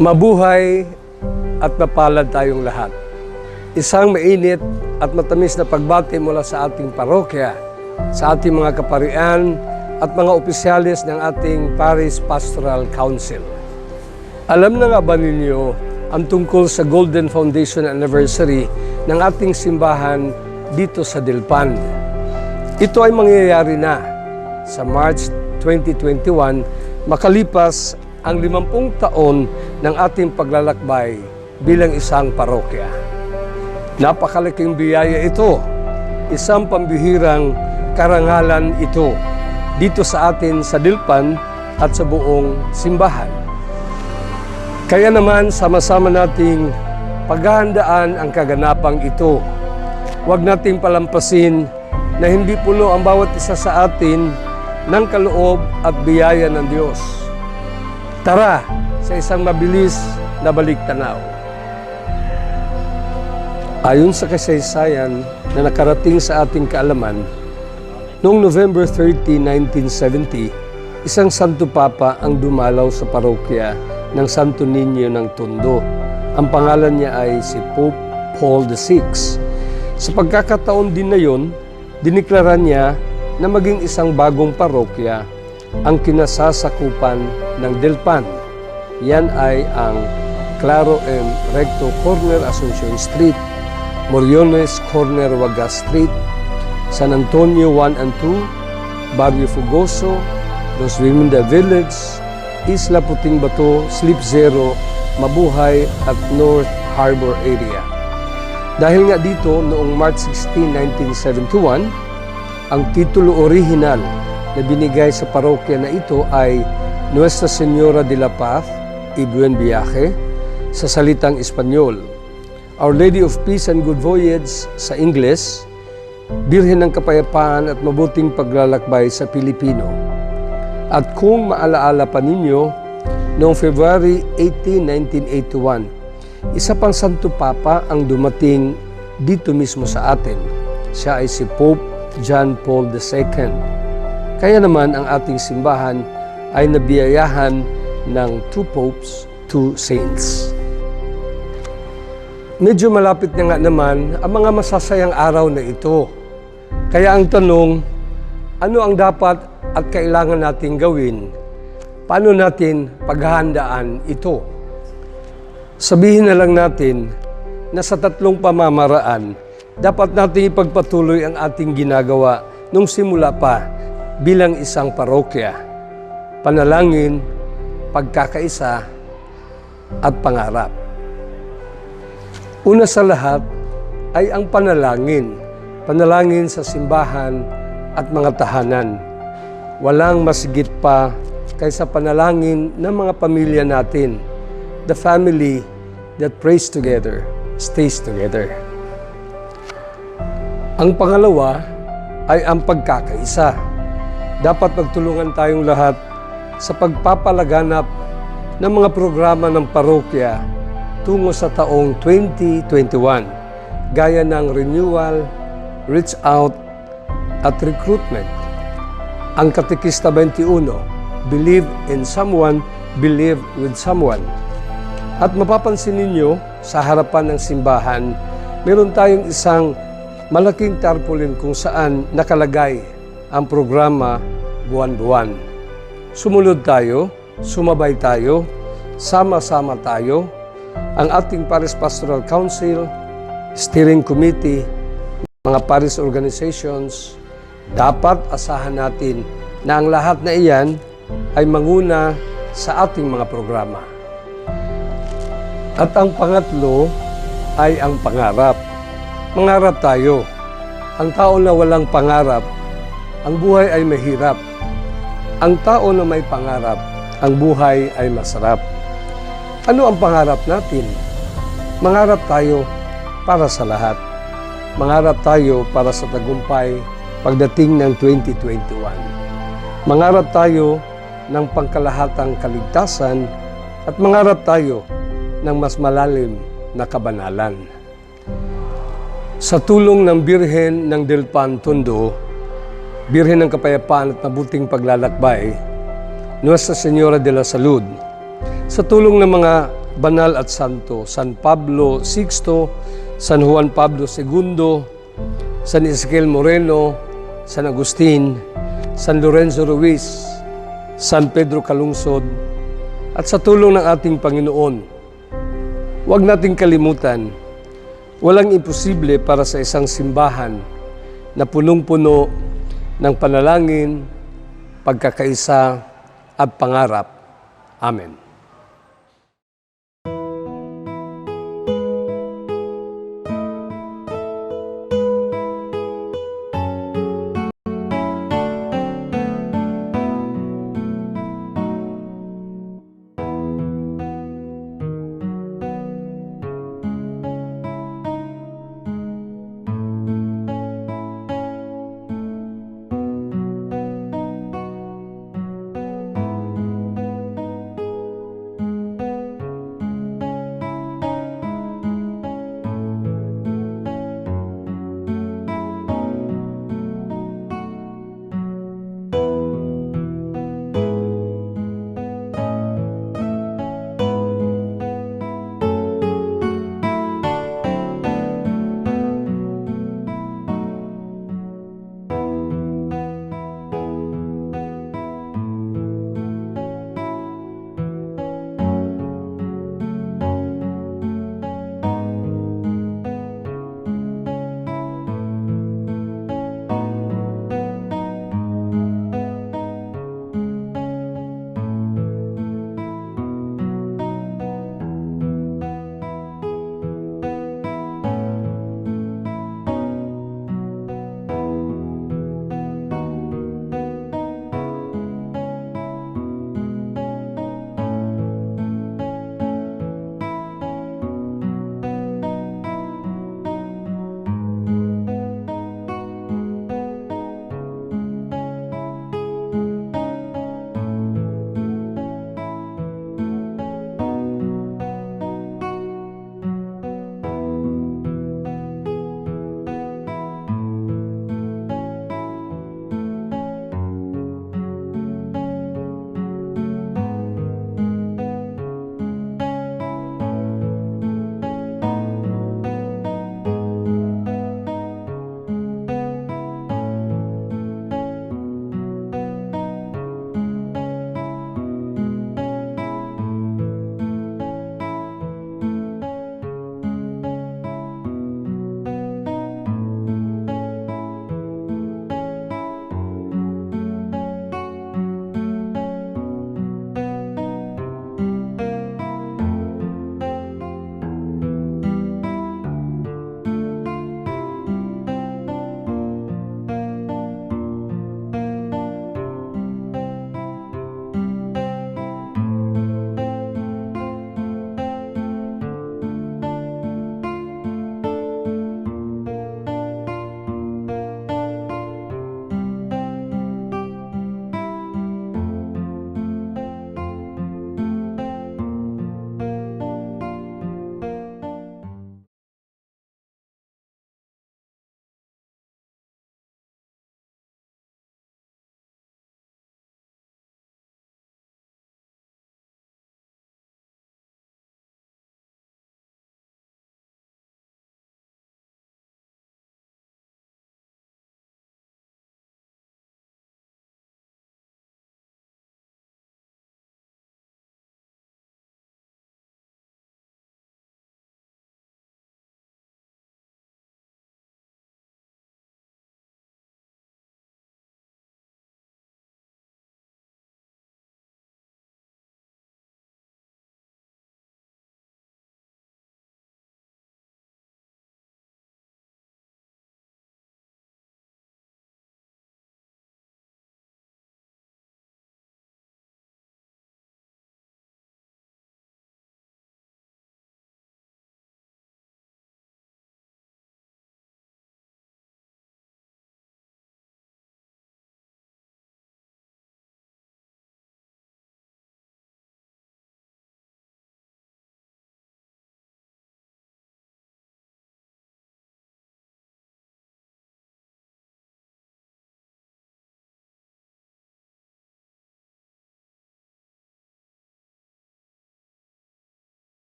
Mabuhay at mapalad tayong lahat. Isang mainit at matamis na pagbati mula sa ating parokya, sa ating mga kaparian at mga opisyalis ng ating Parish Pastoral Council. Alam na nga ba ninyo ang tungkol sa Golden Foundation Anniversary ng ating simbahan dito sa Dilpan? Ito ay mangyayari na sa March 2021 makalipas ang 50 taon ng ating paglalakbay bilang isang parokya. Napakalaking biyaya ito, isang pambihirang karangalan ito dito sa atin sa Dilpan at sa buong simbahan. Kaya naman sama-sama nating paghahandaan ang kaganapang ito. Huwag nating palampasin na hindi puno ang bawat isa sa atin ng kaloob at biyaya ng Diyos. Tara sa isang mabilis na baliktanaw. Ayon sa kasaysayan na nakarating sa ating kaalaman, noong November 30, 1970, isang Santo Papa ang dumalaw sa parokya ng Santo Niño ng Tondo. Ang pangalan niya ay si Pope Paul VI. Sa pagkakataon din na yon, diniklara niya na maging isang bagong parokya ang kinasasakupan ng Dilpan. Yan ay ang Claro and Recto Corner Asuncion Street, Moriones Corner Wagas Street, San Antonio 1 and 2, Barrio Fugoso, Los Viminda Village, Isla Puting Bato, Slip Zero, Mabuhay at North Harbor area. Dahil nga dito, noong March 16, 1971, ang titulo orihinal na binigay sa parokya na ito ay Nuestra Señora de la Paz y Buen Viaje sa salitang Espanyol, Our Lady of Peace and Good Voyage sa Ingles, Birhen ng Kapayapaan at Mabuting Paglalakbay sa Pilipino. At kung maalaala pa ninyo, noong February 18, 1981, isa pang Santo Papa ang dumating dito mismo sa atin. Siya ay si Pope John Paul II. Kaya naman ang ating simbahan ay nabiyayahan ng 2 popes, 2 saints. Medyo malapit na nga naman ang mga masasayang araw na ito. Kaya ang tanong, ano ang dapat at kailangan nating gawin? Paano natin paghahandaan ito? Sabihin na lang natin na sa 3 pamamaraan, dapat nating ipagpatuloy ang ating ginagawa nung simula pa bilang isang parokya: panalangin, pagkakaisa, at pangarap. Una sa lahat ay ang panalangin. Panalangin sa simbahan at mga tahanan. Walang masigit pa kaysa panalangin ng mga pamilya natin. The family that prays together, stays together. Ang pangalawa ay ang pagkakaisa. Dapat magtulungan tayong lahat sa pagpapalaganap ng mga programa ng parokya tungo sa taong 2021, gaya ng renewal, reach out, at recruitment. Ang Katekista 21, believe in someone, believe with someone. At mapapansin ninyo, sa harapan ng simbahan, meron tayong isang malaking tarpaulin kung saan nakalagay ang programa buwan-buwan. Sumunod tayo, sumabay tayo, sama-sama tayo, ang ating Parish Pastoral Council, Steering Committee, mga parish organizations. Dapat asahan natin na ang lahat na iyan ay manguna sa ating mga programa. At ang pangatlo ay ang pangarap. Mangarap tayo. Ang tao na walang pangarap, ang buhay ay mahirap. Ang tao na may pangarap, ang buhay ay masarap. Ano ang pangarap natin? Mangarap tayo para sa lahat. Mangarap tayo para sa tagumpay pagdating ng 2021. Mangarap tayo ng pangkalahatang kaligtasan at mangarap tayo ng mas malalim na kabanalan. Sa tulong ng Birhen ng Dilpan Tondo, Birhen ng Kapayapaan at Mabuting Paglalakbay, Nuestra Señora de la Salud, sa tulong ng mga banal at santo, San Pablo VI, San Juan Pablo II, San Ezequiel Moreno, San Agustin, San Lorenzo Ruiz, San Pedro Calungsod, at sa tulong ng ating Panginoon, huwag nating kalimutan, walang imposible para sa isang simbahan na punong-puno ng panalangin, pagkakaisa at pangarap. Amen.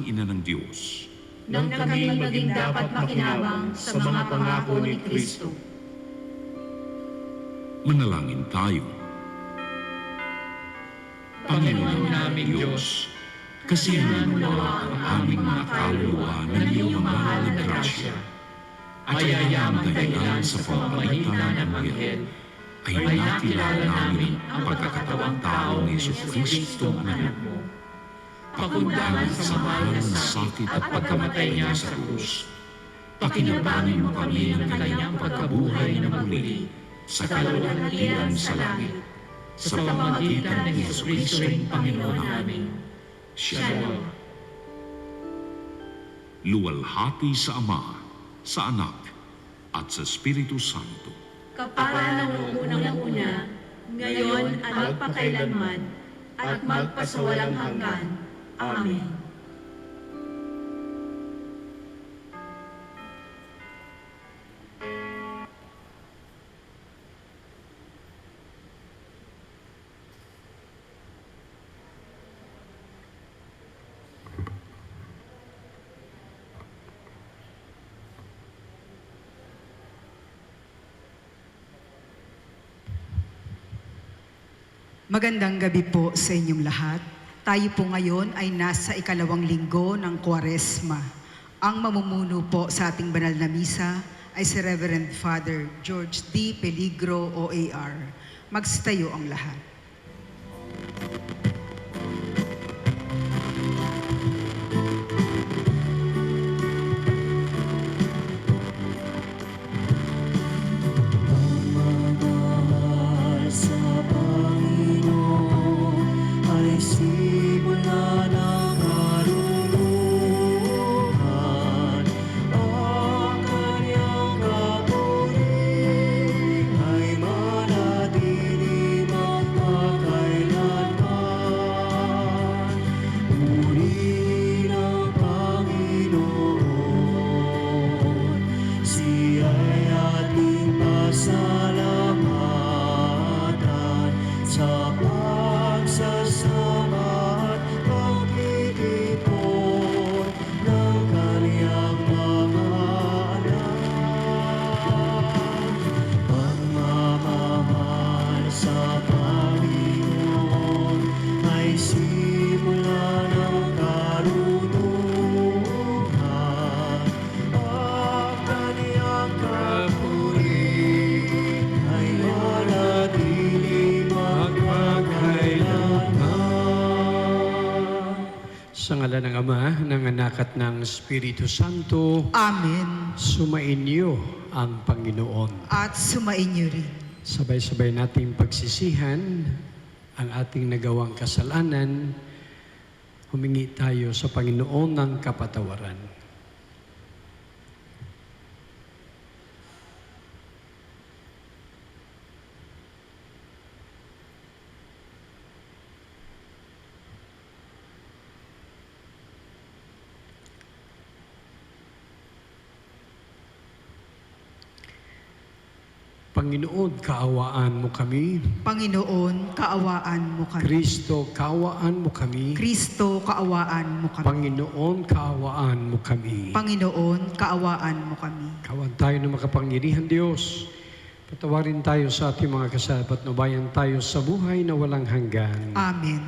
Sangguniang Ina ng Diyos, nang kami maging dapat makinabang sa mga pangako ni Kristo. manalangin tayo. Panginoon naming Diyos, kasiyahan mo nawa ang aming mga kaluluwa ng iyong mahal na grasya. Ayayamang dahilan sa pamamagitan ng Anghel, ay nakilala namin ang pagkakatawang tao ni Jesucristo ang anak mo. Pakundangan sa mahal na sakit at pagkamatay niya sa krus. Pakinabangan mo kami ng kanyang pagkabuhay na muli sa kaluwalhatian sa langit, sa pamamagitan ng Jesucristo'y Panginoon namin. Shalom. Luwalhati sa Ama, sa Anak, at sa Espiritu Santo. Kapara ng unang-una, ngayon at magpakailanman, at magpasawalang hanggan. Amen. Magandang gabi po sa inyong lahat. Tayo po ngayon ay nasa ikalawang linggo ng Kwaresma. Ang mamumuno po sa ating banal na misa ay si Reverend Father George D. Peligro, OAR. Magsitayo ang lahat. Sa ngalan ng Ama, ng Anak at ng Espiritu Santo, Amen. sumainyo ang Panginoon. At sumainyo rin. Sabay-sabay nating pagsisihan ang ating nagawang kasalanan. Humingi tayo sa Panginoon ng kapatawaran. Panginoon, kaawaan mo kami. Panginoon, kaawaan mo kami. Kristo, kaawaan mo kami. Kristo, kaawaan mo kami. Panginoon, kaawaan mo kami. Panginoon, kaawaan mo kami. Kawan tayo ng makapangyarihan Diyos. Patawarin tayo sa ating mga kasalanan at nubayan tayo sa buhay na walang hanggan. Amen.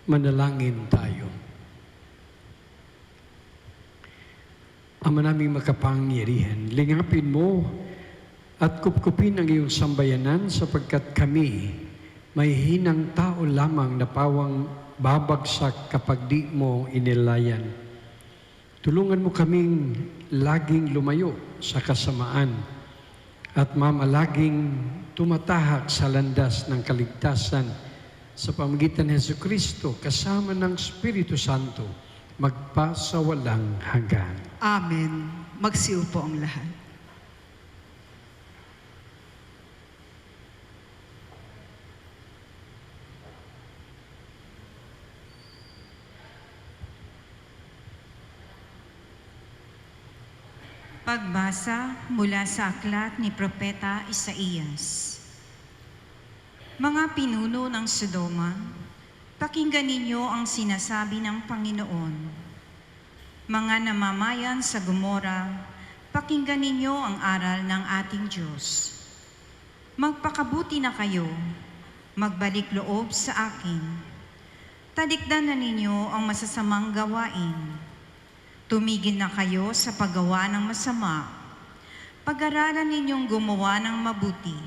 Manalangin tayo. Ama naming makapangyarihan, lingapin mo at kupkupin ang iyong sambayanan sapagkat kami may hinang tao lamang na pawang babagsak kapag di mo inilayan. Tulungan mo kaming laging lumayo sa kasamaan at mamalaging tumatahak sa landas ng kaligtasan sa pamamagitan ni Jesucristo kasama ng Espiritu Santo magpasawalang hanggan. Amen. Magsiupo ang lahat. Pagbasa mula sa aklat ni Propeta Isaías. Mga pinuno ng Sodoma, Pakinggan ninyo ang sinasabi ng Panginoon. Mga namamayan sa Gomora, pakinggan ninyo ang aral ng ating Diyos. Magpakabuti na kayo, magbalik loob sa akin. Talikdan na ninyo ang masasamang gawain. Tumigil na kayo sa paggawa ng masama. Pag-aralan ninyong gumawa ng mabuti.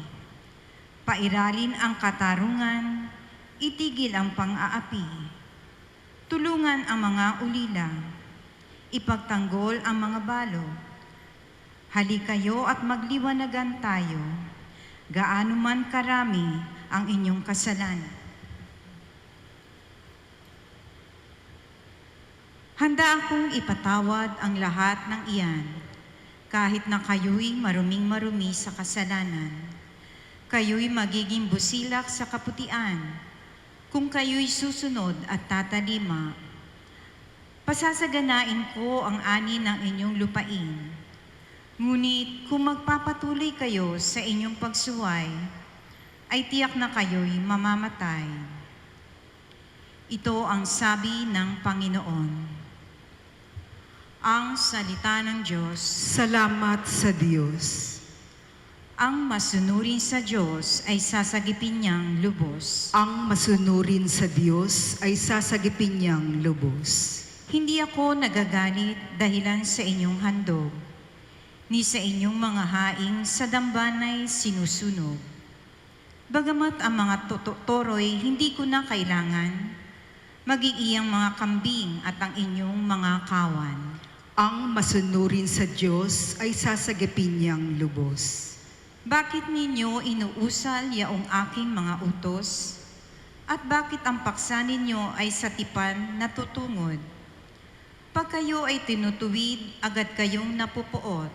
Pairalin ang katarungan, itigil ang pang-aapi. Tulungan ang mga ulila. Ipagtanggol ang mga balo. Halik kayo at magliwanagan tayo. Gaano man karami ang inyong kasalanan. Handa akong ipatawad ang lahat ng iyan, kahit na kayo'y maruming-marumi sa kasalanan. Kayo'y magiging busilak sa kaputian, kung kayo'y susunod at tatalima. Pasasaganain ko ang ani ng inyong lupain. Ngunit kung magpapatuloy kayo sa inyong pagsuway, ay tiyak na kayo'y mamamatay. Ito ang sabi ng Panginoon. Ang salita ng Diyos. Salamat sa Diyos. Ang masunurin sa Diyos ay sasagipin niyang lubos. Ang masunurin sa Diyos ay sasagipin niyang lubos. Hindi ako nagagalit dahilan sa inyong handog, ni sa inyong mga haing sa dambanay sinusunog. Bagamat ang mga toro'y hindi ko na kailangan, maging mga kambing at ang inyong mga kawan. Ang masunurin sa Diyos ay sasagipin niyang lubos. Bakit ninyo inuusal yaong aking mga utos? At bakit ang paksa ninyo ay sa tipan natutungod? Pag kayo ay tinutuwid, agad kayong napupuot,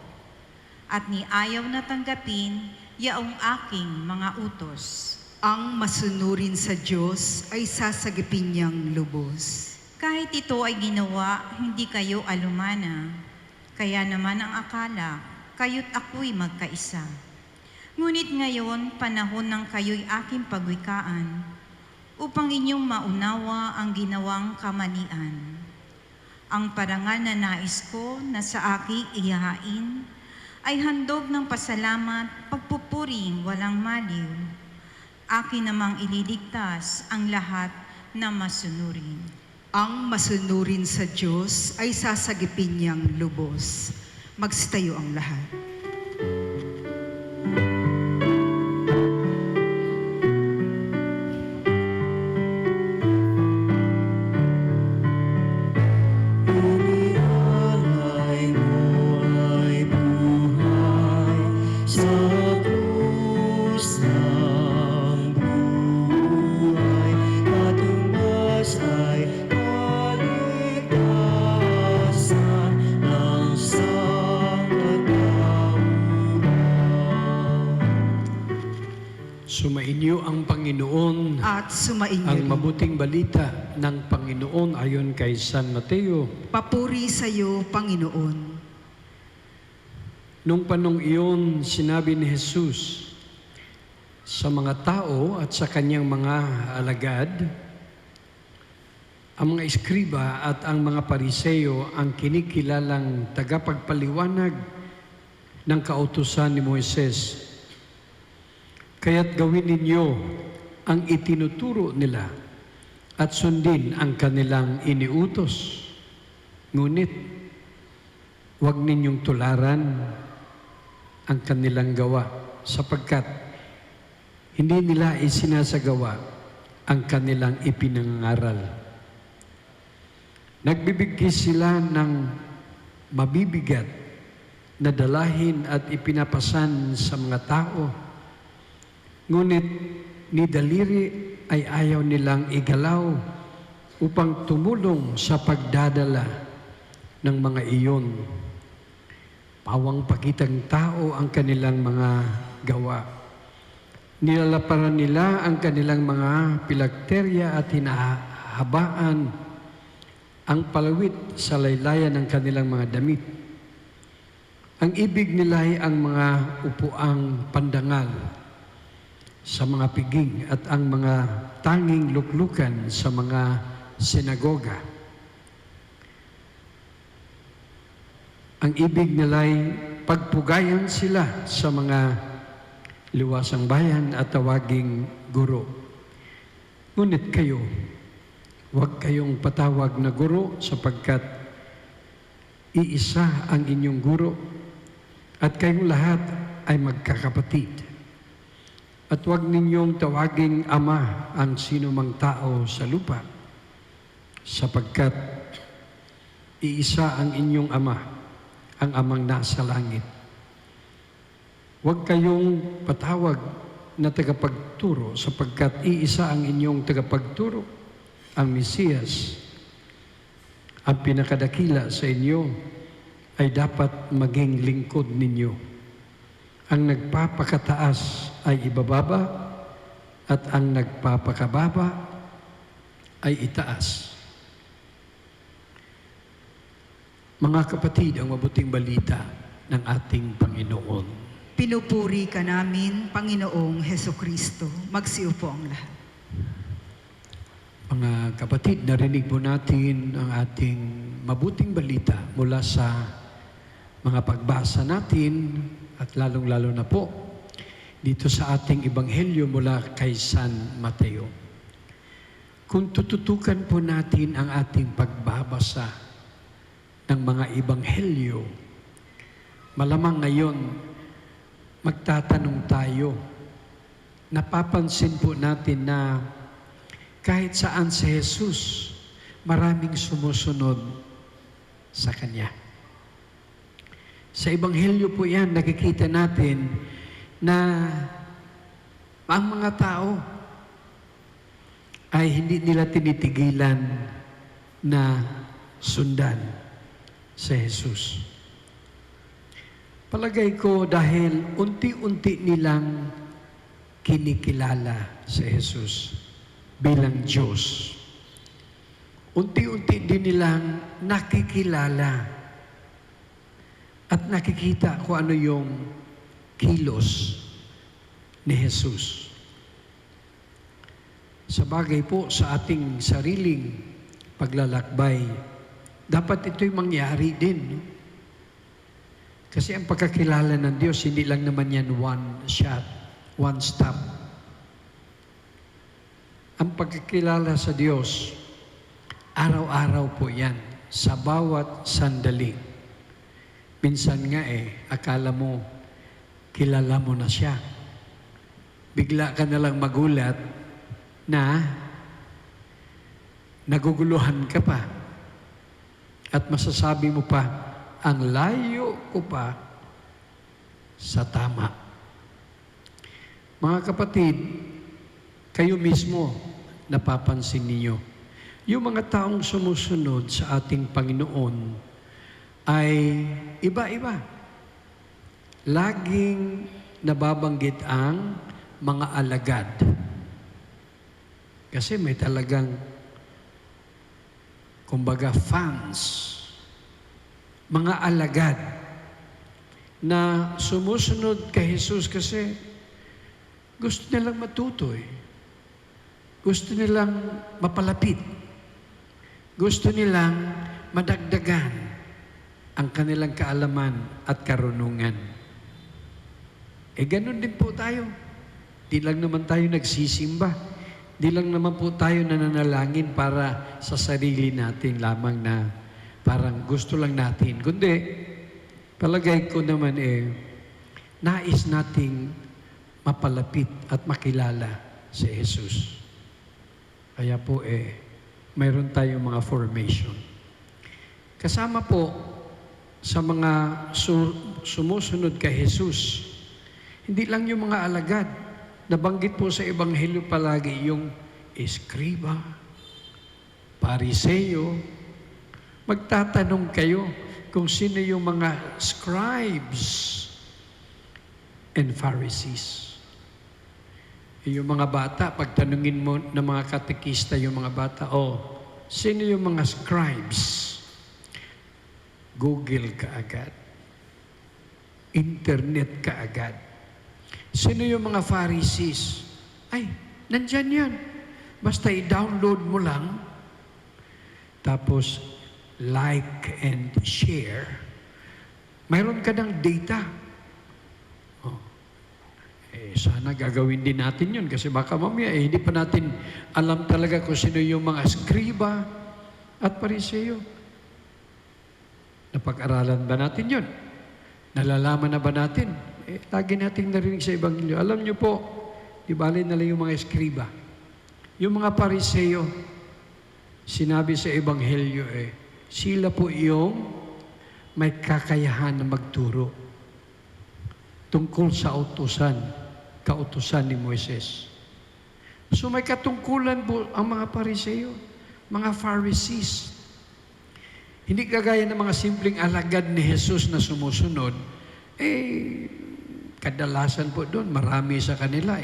at ni ayaw na tanggapin yaong aking mga utos. Ang masunurin sa Diyos ay sasagipin niyang lubos. Kahit ito ay ginawa, hindi kayo alumana. Kaya naman ang akala, kayo't ako'y magkaisa. Ngunit ngayon, panahon ng kayo'y aking pagwikaan, upang inyong maunawa ang ginawang kamalian. Ang parangal na nais ko na sa aking ihahain, ay handog ng pasalamat, pagpupuring walang maliw. Akin namang ililigtas ang lahat na masunurin. Ang masunurin sa Diyos ay sasagipin niyang lubos. Magsitayo ang lahat. Sumainyo ang Panginoon. At sumainyo Ang rin. mabuting balita ng Panginoon ayon kay San Mateo. Papuri sa iyo, Panginoon. Nung panong iyon, sinabi ni Jesus sa mga tao at sa kanyang mga alagad, ang mga eskriba at ang mga pariseyo ang kinikilalang tagapagpaliwanag ng kautusan ni Moises. Kaya't gawin ninyo ang itinuturo nila at sundin ang kanilang iniutos. Ngunit, huwag ninyong tularan ang kanilang gawa sapagkat hindi nila isinasagawa ang kanilang ipinangaral. Nagbibigay sila ng mabibigat na dalahin at ipinapasan sa mga tao. Ngunit ni daliri ay ayaw nilang igalaw upang tumulong sa pagdadala ng mga iyon. Pawang pakitang tao ang kanilang mga gawa. Nilalaparan nila ang kanilang mga pilakterya at hinahabaan ang palawit sa laylayan ng kanilang mga damit. Ang ibig nila ay ang mga upuang pandangal sa mga piging at ang mga tanging luklukan sa mga sinagoga. Ang ibig nila'y pagpugayan sila sa mga liwasang bayan at tawaging guro. Ngunit kayo, huwag kayong patawag na guro sapagkat iisa ang inyong guro at kayong lahat ay magkakapatid. At huwag ninyong tawaging ama ang sino mang tao sa lupa sapagkat iisa ang inyong ama, ang amang nasa langit. Huwag kayong patawag na tagapagturo sapagkat iisa ang inyong tagapagturo, ang Mesiyas. Ang pinakadakila sa inyo ay dapat maging lingkod ninyo. Ang nagpapakataas ay ibababa at ang nagpapakababa ay itaas. Mga kapatid, ang mabuting balita ng ating Panginoon. Pinupuri ka namin, Panginoong Hesukristo. Magsiupo ang lahat. Mga kapatid, narinig po natin ang ating mabuting balita mula sa mga pagbasa natin at lalong-lalo na po dito sa ating ebanghelyo mula kay San Mateo. Kung tututukan po natin ang ating pagbabasa ng mga ebanghelyo, malamang ngayon magtatanong tayo, napapansin po natin na kahit saan si Jesus, maraming sumusunod sa Kanya. Sa Ebanghelyo po yan, nakikita natin na ang mga tao ay hindi nila tinitigilan na sundan si Jesus. Palagay ko dahil unti-unti nilang kinikilala si Jesus bilang Diyos. Unti-unti din nilang nakikilala at nakikita kung ano yung kilos ni Jesus. Sa bagay po sa ating sariling paglalakbay, dapat ito'y mangyari din. Kasi ang pagkakilala ng Diyos, hindi lang naman yan one shot, one stop. Ang pagkakilala sa Diyos, araw-araw po yan, sa bawat sandali. Minsan nga akala mo, kilala mo na siya. Bigla ka na lang magulat na naguguluhan ka pa. At masasabi mo pa, ang layo ko pa sa tama. Mga kapatid, kayo mismo napapansin niyo, yung mga taong sumusunod sa ating Panginoon ay iba-iba. Laging nababanggit ang mga alagad. Kasi may talagang, kumbaga, fans. Mga alagad na sumusunod kay Jesus kasi gusto nilang matuto Gusto nilang mapalapit. Gusto nilang madagdagan ang kanilang kaalaman at karunungan. Ganun din po tayo. Di lang naman tayo nagsisimba. Di lang naman po tayo nananalangin para sa sarili natin lamang na parang gusto lang natin. Kundi, palagay ko naman nais nating mapalapit at makilala si Jesus. Kaya po mayroon tayong mga formation. Kasama po sa mga sumusunod kay Jesus, hindi lang yung mga alagad. Nabanggit po sa Ebanghelyo palagi yung eskriba, Pariseo. Magtatanong kayo kung sino yung mga scribes and Pharisees. Yung mga bata, pagtanungin mo ng mga katekista yung mga bata, sino yung mga scribes? Google ka agad. Internet ka agad. Sino yung mga Pharisees? Ay, nandyan yan. Basta i-download mo lang, tapos like and share, mayroon ka ng data. Oh. Sana gagawin din natin yun kasi baka mamaya hindi pa natin alam talaga kung sino yung mga skriba at pariseo. Napag-aralan ba natin yun? Nalalaman na ba natin? Lagi nating narinig sa Ebanghelyo. Alam nyo po, di bali na lang yung mga eskriba. Yung mga pariseo, sinabi sa Ebanghelyo sila po yung may kakayahan na magturo tungkol sa kautusan ni Moises. So may katungkulan po ang mga pariseo, mga Pharisees. Hindi kagaya ng mga simpleng alagad ni Jesus na sumusunod, kadalasan po doon, marami sa kanila,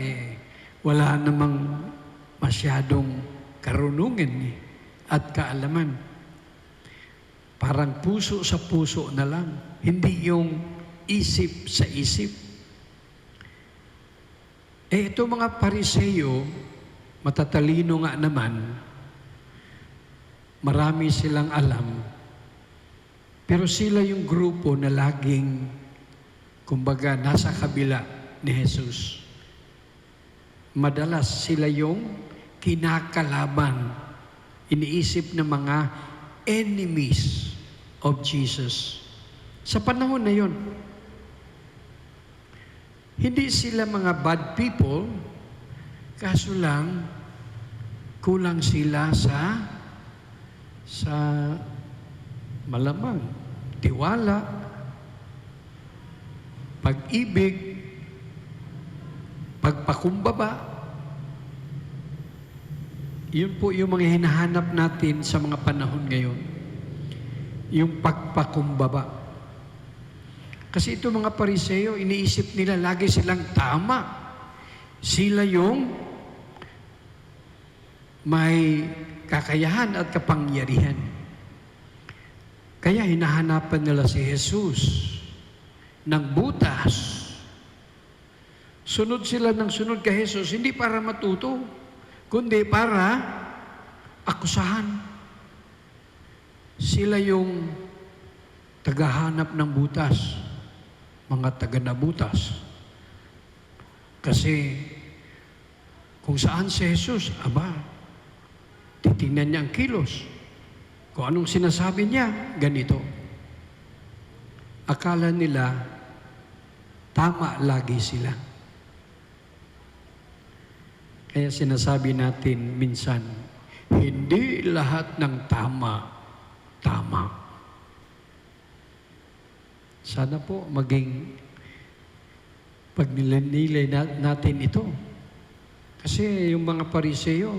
wala namang masyadong karunungan at kaalaman. Parang puso sa puso na lang, hindi yung isip sa isip. Ito mga pariseo, matatalino nga naman, marami silang alam, pero sila yung grupo na laging, kumbaga, nasa kabila ni Jesus. Madalas sila yung kinakalaban, iniisip ng mga enemies of Jesus. Sa panahon na yun, hindi sila mga bad people, kaso lang, kulang sila sa malamang tiwala, pag-ibig, pagpakumbaba. Yun po yung mga hinahanap natin sa mga panahon ngayon. Yung pagpakumbaba. Kasi ito mga pariseo, iniisip nila lagi silang tama. Sila yung may kakayahan at kapangyarihan. Kaya hinahanapan nila si Jesus ng butas. Sunod sila ng sunod kay Jesus, hindi para matuto, kundi para akusahan. Sila yung tagahanap ng butas, mga taga-nabutas. Kasi kung saan si Jesus, titingnan niya ang kilos. Kung anong sinasabi niya, ganito. Akala nila, tama lagi sila. Kaya sinasabi natin minsan, hindi lahat ng tama. Sana po maging pagnilay natin ito. Kasi yung mga pariseo,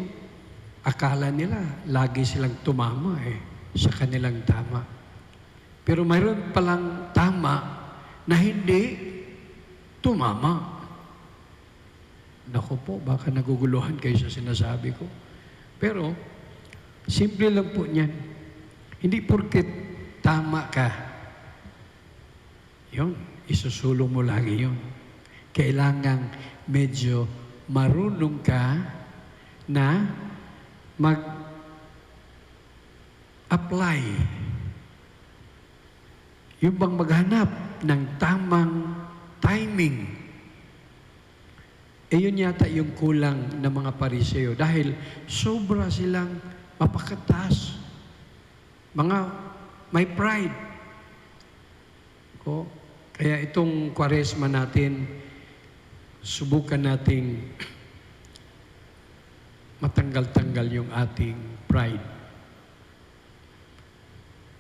akala nila lagi silang tumama sa kanilang tama. Pero mayroon palang tama na hindi tumama. Naku po, baka naguguluhan kayo sa sinasabi ko. Pero, simple lang po niyan. Hindi porket tama ka, yun, isusulong mo lagi yun. Kailangan medyo marunong ka na mag-apply. Yung bang maghanap ng tamang timing. Yun yata yung kulang ng mga pariseo dahil sobra silang mapakatas. Mga may pride. Kaya itong Kwaresma natin, subukan nating matanggal-tanggal yung ating pride.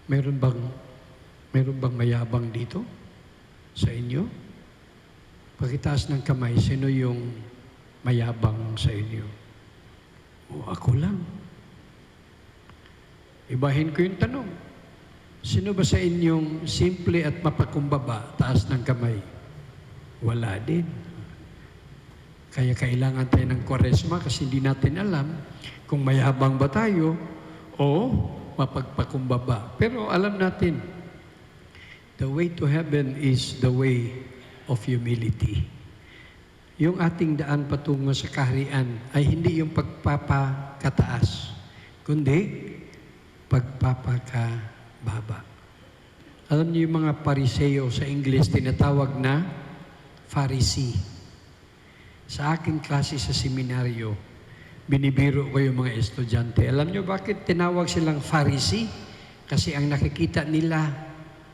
Meron bang mayabang dito sa inyo? Pakitaas ng kamay, sino yung mayabang sa inyo? Ako lang. Ibahin ko yung tanong. Sino ba sa inyong simple at mapakumbaba, taas ng kamay? Wala din. Kaya kailangan tayo ng Kwaresma kasi hindi natin alam kung mayabang ba tayo o mapagpakumbaba. Pero alam natin, the way to heaven is the way of humility. yung ating daan patungo sa kaharian ay hindi yung pagpapakataas, kundi pagpapakababa. Alam niyo yung mga Pariseo sa English, tinatawag na Pharisee. Sa aking klase sa seminaryo, binibiro ko yung mga estudyante. Alam niyo bakit tinawag silang Pharisee? Kasi ang nakikita nila,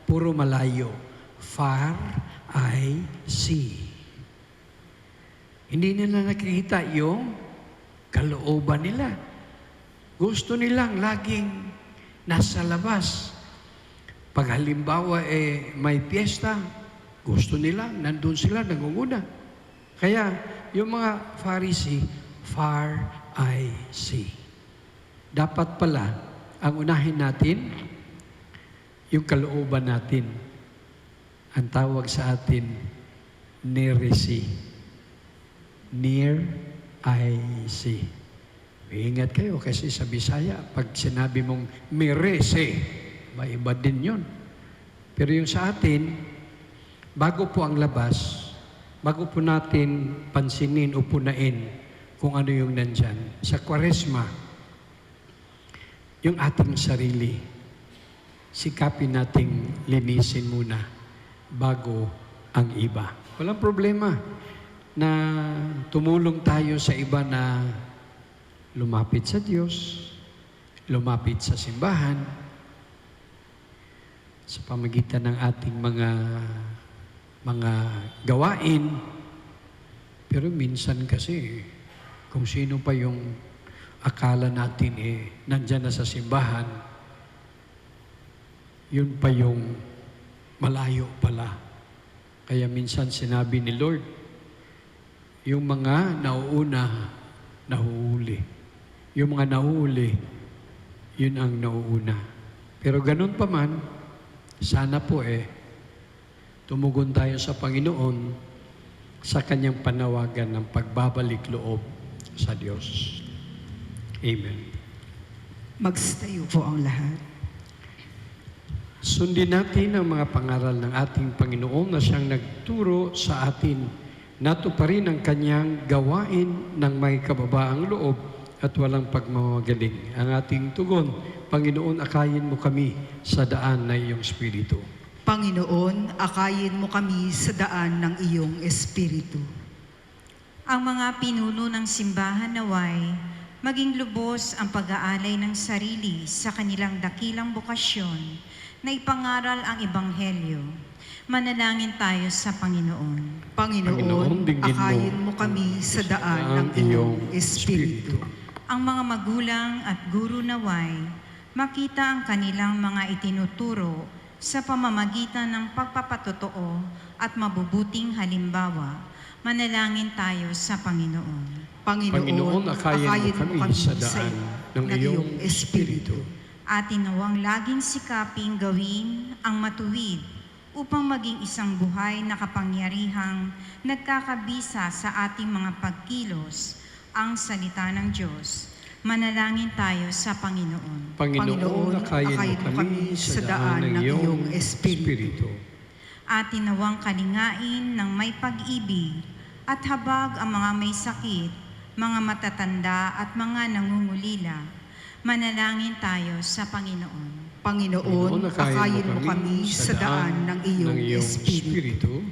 puro malayo. Far, I see. Hindi nila nakikita yung kalooban nila. Gusto nilang laging nasa labas. Pag halimbawa may piyesta, gusto nila, nandun sila, nangunguna. Kaya yung mga Pharisee, far I see. Dapat pala, ang unahin natin, yung kalooban natin. Ang tawag sa atin, nearesi. Near I see. Ingat kayo kasi sa Bisaya, pag sinabi mong merese, maiba din yun. Pero yung sa atin, bago po ang labas, bago po natin pansinin o punain kung ano yung nandyan, sa Kwaresma, yung ating sarili, sikapin nating linisin muna bago ang iba. Walang problema na tumulong tayo sa iba na lumapit sa Diyos, lumapit sa simbahan, sa pamagitan ng ating mga gawain. Pero minsan kasi, kung sino pa yung akala natin nandyan na sa simbahan, yun pa yung malayo pala. Kaya minsan sinabi ni Lord, yung mga nauuna, nahuhuli. Yung mga nahuhuli, yun ang nauuna. Pero ganun pa man, sana po tumugon tayo sa Panginoon sa kanyang panawagan ng pagbabalik loob sa Diyos. Amen. Magstayo po ang lahat. Sundin natin ang mga pangaral ng ating Panginoon na siyang nagturo sa atin. Natuparin ang kanyang gawain ng may kababaang loob at walang pagmamagaling. Ang ating tugon, Panginoon, akayin mo kami sa daan ng iyong Espiritu. Panginoon, akayin mo kami sa daan ng iyong Espiritu. Ang mga pinuno ng simbahan naway, maging lubos ang pag-aalay ng sarili sa kanilang dakilang bukasyon na ipangaral ang Ebanghelyo. Manalangin tayo sa Panginoon. Panginoon, dinggin mo akayin mo kami sa daan ng iyong Espiritu. Ang mga magulang at guro naway, makita ang kanilang mga itinuturo sa pamamagitan ng pagpapatotoo at mabubuting halimbawa. Manalangin tayo sa Panginoon. Panginoon, akayin mo kami sa daan ng iyong Espiritu. Atin nawang laging sikaping gawin ang matuwid upang maging isang buhay na kapangyarihang nagkakabisa sa ating mga pagkilos ang salita ng Diyos. Manalangin tayo sa Panginoon. Panginoon, akayin mo kami sa daan ng iyong Espiritu. Atin nawang kalingain ng may pag-ibig at habag ang mga may sakit, mga matatanda at mga nangungulila. Manalangin tayo sa Panginoon. Panginoon, akayin mo kami sa daan ng iyong Espiritu.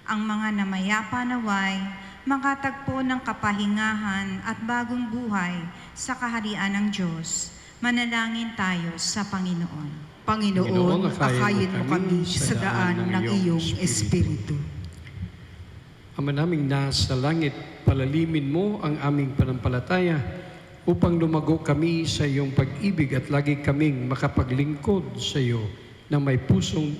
Ang mga namayapa naway, makatagpo ng kapahingahan at bagong buhay sa kaharian ng Diyos. Manalangin tayo sa Panginoon. Panginoon, akayin mo kami sa daan ng iyong Espiritu. Ama naming nasa langit, palalimin mo ang aming panampalataya upang lumago kami sa iyong pag-ibig at lagi kaming makapaglingkod sa iyo na may pusong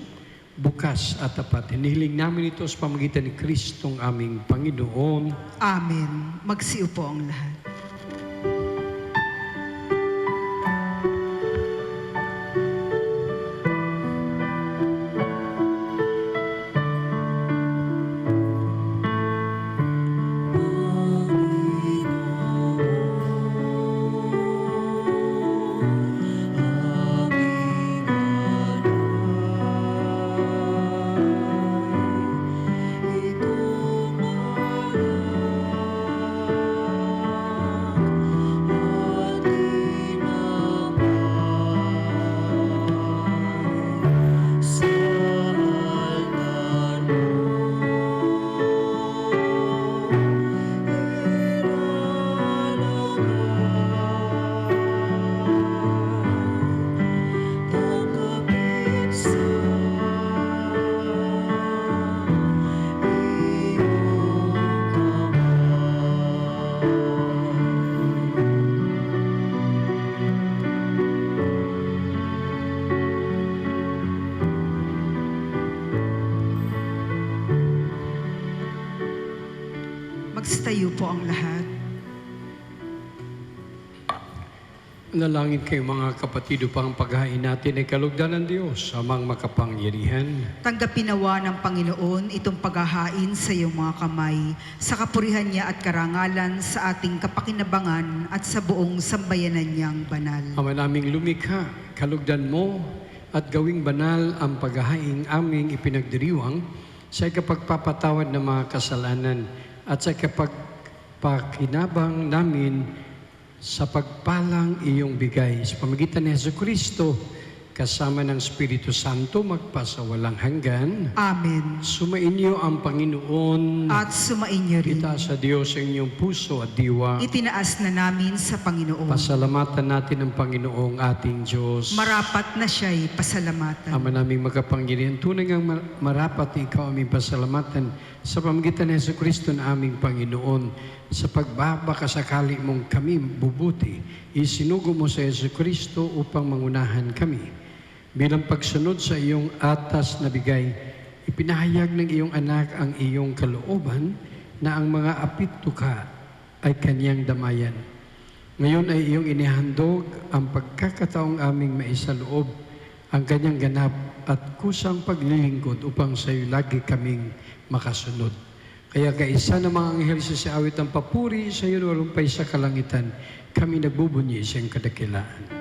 bukas at tapat. Hinihiling namin ito sa pamagitan ni Kristong aming Panginoon. Amen. Magsiupo ang lahat. Mastayo po ang lahat. Nalangin kayo mga kapatid upang paghain natin ay kalugdan ng Diyos amang makapangyarihan. Tanggapin nawa ng Panginoon itong paghahain sa iyong mga kamay, sa kapurihan niya at karangalan sa ating kapakinabangan at sa buong sambayanan niyang banal. Ama naming lumikha, kalugdan mo at gawing banal ang paghahaing aming ipinagdiriwang sa kapagpapatawad ng mga kasalanan at sa kapagpakinabang namin sa pagpalang iyong bigay. Sa pamagitan ni Jesucristo, kasama ng Espiritu Santo, magpasawalang hanggan. Amen. Sumainyo ang Panginoon. At sumainyo rin. Itaas sa Diyos ang inyong puso at diwa. Itinaas na namin sa Panginoon. Pasalamatan natin ang Panginoong ating Diyos. Marapat na siya'y pasalamatan. Ama naming magkapangyarihan, tunay ngang marapat na ikaw aming pasalamatan sa pamagitan ni Jesucristo na aming Panginoon. Sa pagbabakasakali mong kami bubuti, isinugo mo sa Jesucristo upang mangunahan kami. Bilang pagsunod sa iyong atas na bigay, ipinahayag ng iyong anak ang iyong kalooban na ang mga apit-tuka ay kanyang damayan. Ngayon ay iyong inihandog ang pagkakataong aming maisaloob ang kanyang ganap at kusang paglilingkod upang sa iyo lagi kaming makasunod. Kaya kaisa ng mga anghel sa awit ang papuri sa iyo walumpay sa kalangitan, kami nagbubunyi sa iyong kadakilaan.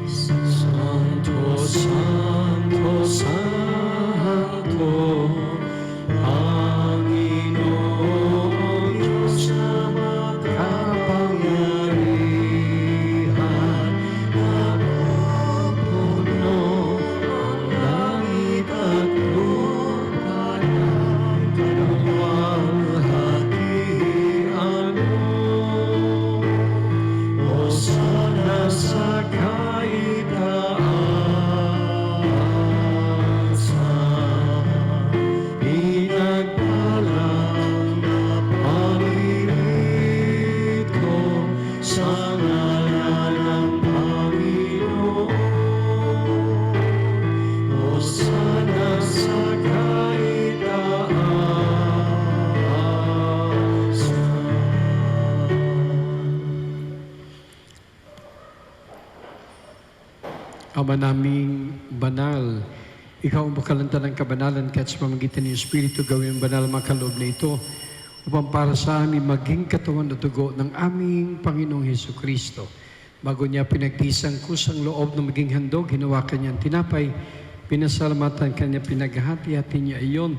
Santo, Santo, Santo, Panginoong Diyos na makapangyarihan, napupuno ang langit at lupa ng kaluwalhatian mo. Hosana sa kaitaasan, pinagpalang na panirid ko sa ngalan ng Panginoon. Hosana sa kaitaasan. Ama naming banal, ikaw ang bakalanta ng kabanalan kahit sa pamagitan ng Espiritu gawin banal ang makaloob na ito upang para sa amin maging katawan at dugo ng aming Panginoong Hesukristo. Bago niya pinagtisang kusang loob na maging handog, hinawakan niya ang tinapay, pinasalamatan kanya, pinaghati-hati niya iyon.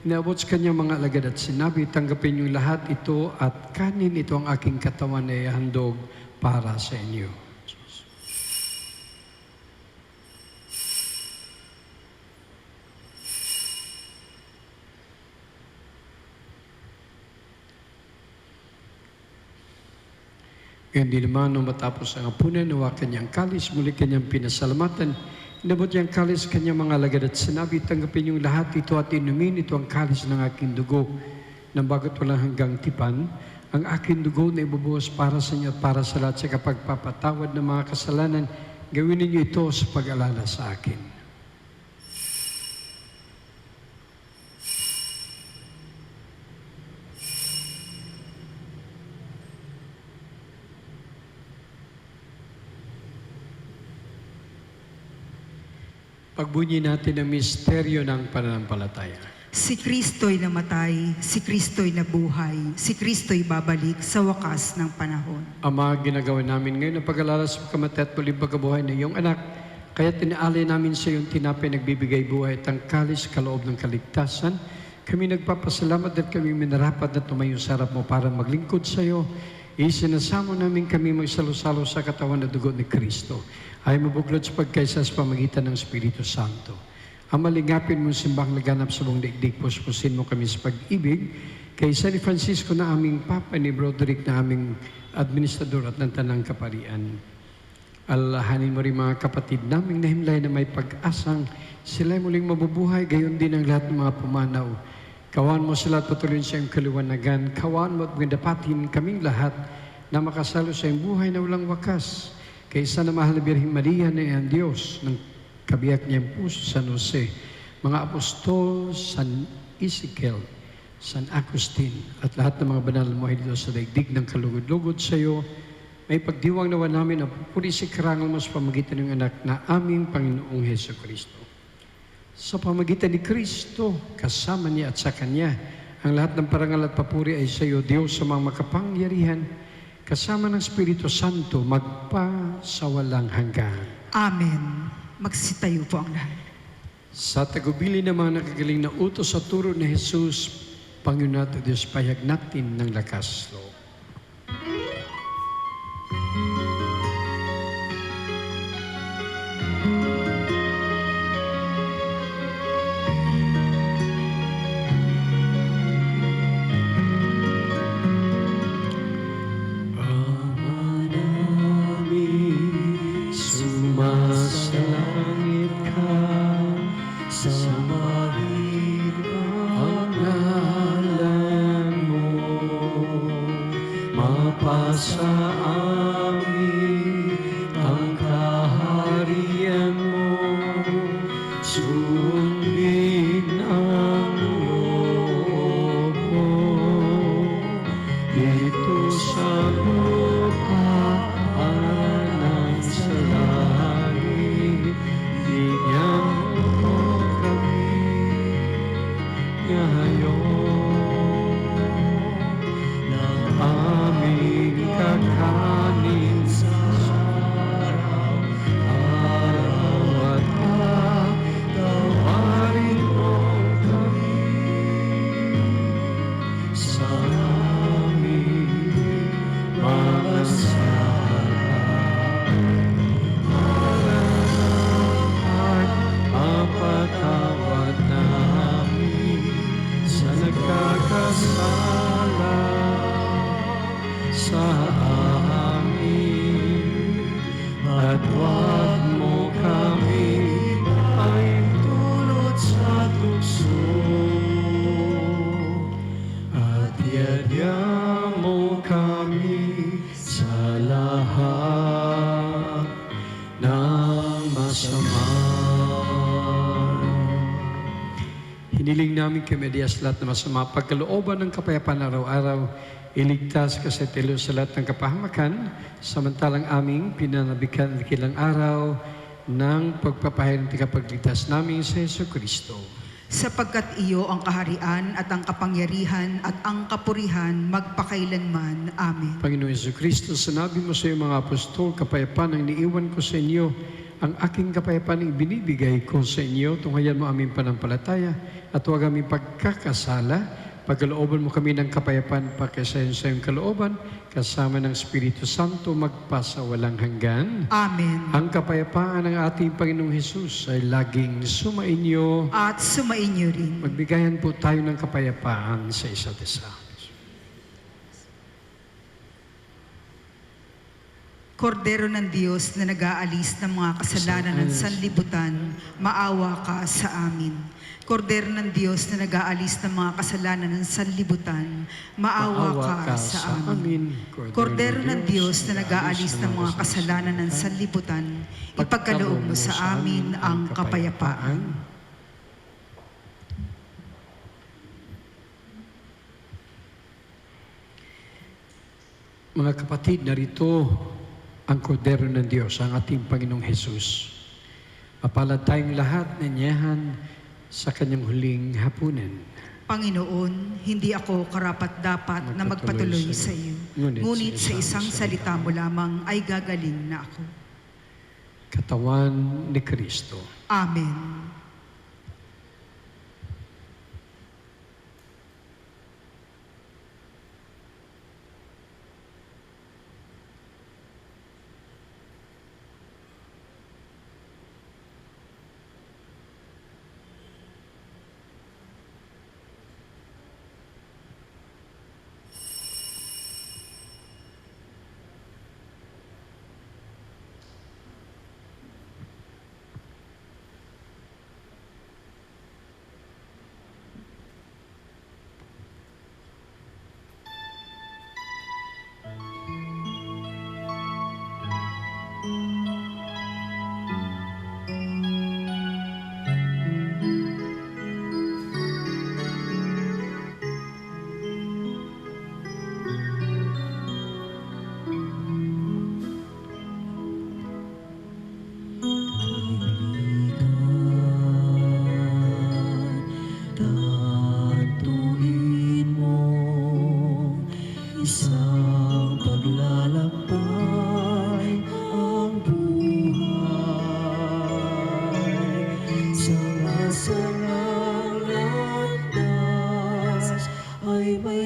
Inaabot sa kanya mga alagad at sinabi, tanggapin niyo lahat ito at kanin ito ang aking katawan na ihandog para sa inyo. Ngayon din naman, nung matapos ang hapunan, nawa kanyang kalis, muli kanyang pinasalamatan. Inabot niyang kalis kanyang mga alagad at sinabi, tanggapin yung lahat ito at inumin, ito ang kalis ng aking dugo. Nang bagot walang hanggang tipan, ang aking dugo na ibubuhos para sa inyo at para sa lahat sa kapagpapatawad ng mga kasalanan, gawin ninyo ito sa pag-alala sa akin. Pagbunyi natin ang misteryo ng pananampalataya. Si Kristo'y namatay, si Kristo'y nabuhay, si Kristo'y babalik sa wakas ng panahon. Ama, ginagawa namin ngayon ang pag-alala sa pagkamatay at muling pagkabuhay ng iyong anak. Kaya tinaalay namin sa iyong tinapay nagbibigay buhay at ang kalis kaloob ng kaligtasan. Kami nagpapasalamat at kami minarapat na tumayo sa harap mo para maglingkod sa iyo. Isinasamo namin kami magsalo-salo sa katawan at dugo ni Kristo. Ay mabuklod sa pagkaisa sa pamagitan ng Espiritu Santo. Ang malingapin mong simbang laganap sa buong daigdig, puspusin mo kami sa pag-ibig. Kay San Francisco na aming Papa, ni Broderick na aming administrador at ng Tanang Kaparian. Alahanin mo rin mga kapatid naming nahimlay na may pag-asang sila'y muling mabubuhay, gayon din ang lahat ng mga pumanaw. Kawan mo sila at patuloy sa iyong kaliwanagan. Kawan mo at dapatin kaming lahat na makasalo sa iyong buhay na walang wakas. kay isa na mahal na Birheng Maria na ang Diyos ng kabiyak niyang puso, San Jose, mga apostol, San Ezekiel, San Agustin, at lahat ng mga banal mo ay dito sa daigdig ng kalugod-lugod sa iyo, may pagdiwang nawa namin ang pupuri si karangal mo sa pamagitan ng anak na aming Panginoong Heso Kristo. Sa pamagitan ni Kristo, kasama niya at sa Kanya, ang lahat ng parangal at papuri ay sa iyo, Diyos sa mga makapangyarihan, kasama ng Espiritu Santo, magpasawalang hanggan. Amen. Magsitayo po ang lahat. Sa tagubili ng mga nakagaling na utos sa turo ni Jesus, Panginoon natin Diyos, pahayag natin ng lakas loob. Sumasalangit ka sa ang ngalan mo, mapasa amin ang kaharian mo, sundin ang loob mo, dito sa lupa alang sa langit, bigyan mo kami ngayon ng aming kakanin sa araw-araw at patawarin mo kami sa aming mga sala. Mapatawad namin sa nagkakasala sa amin, at huwag mo kami paintulot sa tukso, at iadya mo kami sa lahat ng masama. Hiniling namin kay Medias lahat na masama, pagkalooban ng kapayapaan araw-araw, iligtas ka sa tilo sa lahat ng kapahamakan, samantalang aming pinanabikan kilang araw ng pagpapahayag ng kapagligtas namin sa Yesu Kristo. Sapagkat iyo ang kaharian at ang kapangyarihan at ang kapurihan magpakailanman. Amen. Panginoon Yesu Kristo, sinabi mo sa iyong mga apostol, kapayapaan ang iniiwan ko sa inyo, ang aking kapayapaan ang ibinibigay ko sa inyo, tunghayan mo aming panampalataya at huwag aming pagkakasala, pagkalooban mo kami ng kapayapaan pagkasayon sa iyong kalooban, kasama ng Espiritu Santo magpasawalang hanggan. Amen. Ang kapayapaan ng ating Panginoong Hesus ay laging sumainyo. At sumainyo rin. Magbigayan po tayo ng kapayapaan sa isa't isa. Kordero ng Diyos na nag-aalis ng mga kasalanan ng sanlibutan, maawa ka sa amin. Kordero ng Diyos na nag-aalis ng mga kasalanan ng sanlibutan, maawa ka sa amin. Kordero ng Diyos na nag-aalis ng mga kasalanan ng sanlibutan, ipagkaloob mo sa amin ang kapayapaan. Mga kapatid, narito ang kordero ng Diyos, ang ating Panginoong Hesus. Mapalad tayong lahat na niyahan sa kanyang huling hapunan. Panginoon, hindi ako karapat-dapat na magpatuloy sa iyo. Ngunit sa isang salita mo lamang ay gagaling na ako. Katawan ni Kristo. Amen.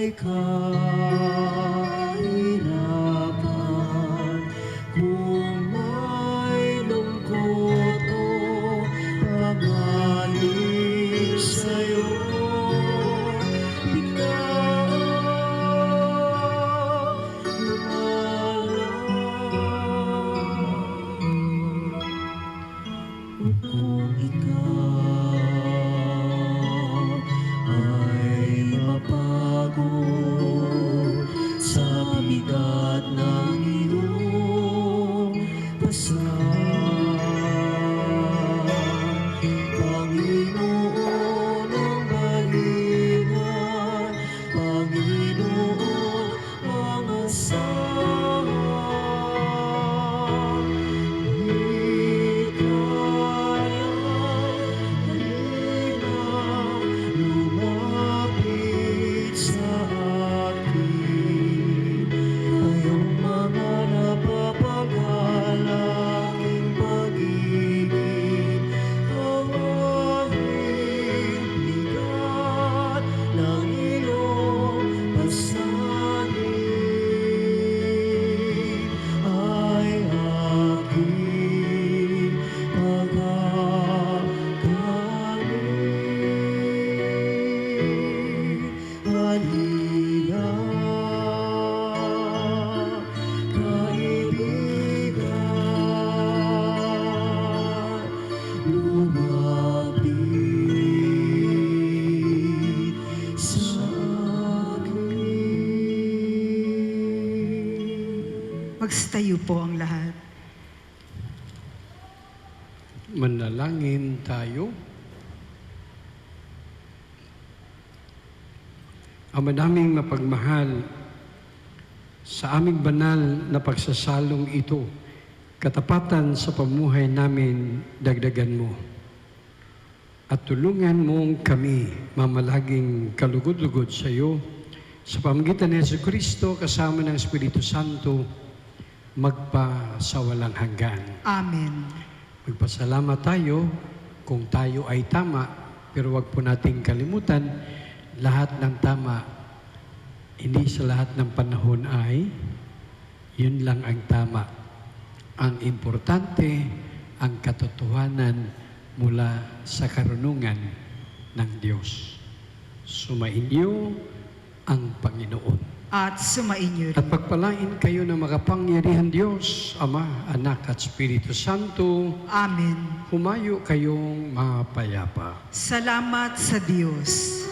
may kahirapan, kung may lungkot o panganib sa'yo, biglaan lumalang. Kung ikaw ay mapagod sa bigat ng iyong pasang, Panginoon ang balingan, Panginoon ang asahan. Lumapit sa akin, kayong mga napapagalanging pag-ibig, kawaing bigat ng iyong pasanin ay aking pagkakalit. Halina, kaibigan, lumapit sa akin. Magstayo po ang lahat. Manalangin tayo. Ama naming mapagmahal, sa aming banal na pagsasalong ito, katapatan sa pamuhay namin, dagdagan mo. At tulungan mong kami mamalaging kalugod-lugod sa iyo, sa pamamagitan ni Jesucristo kasama ng Espiritu Santo, magpa sa walang hanggan. Amen. Magpasalamat tayo kung tayo ay tama, pero wag po nating kalimutan, lahat ng tama, hindi sa lahat ng panahon ay yun lang ang tama. Ang importante, ang katotohanan mula sa karunungan ng Diyos. Sumainyo ang Panginoon. At sumainyo At rin. pagpalain kayo ng makapangyarihan Diyos, Ama, Anak at Espiritu Santo, Amen. humayo kayong mapayapa. Salamat sa Diyos.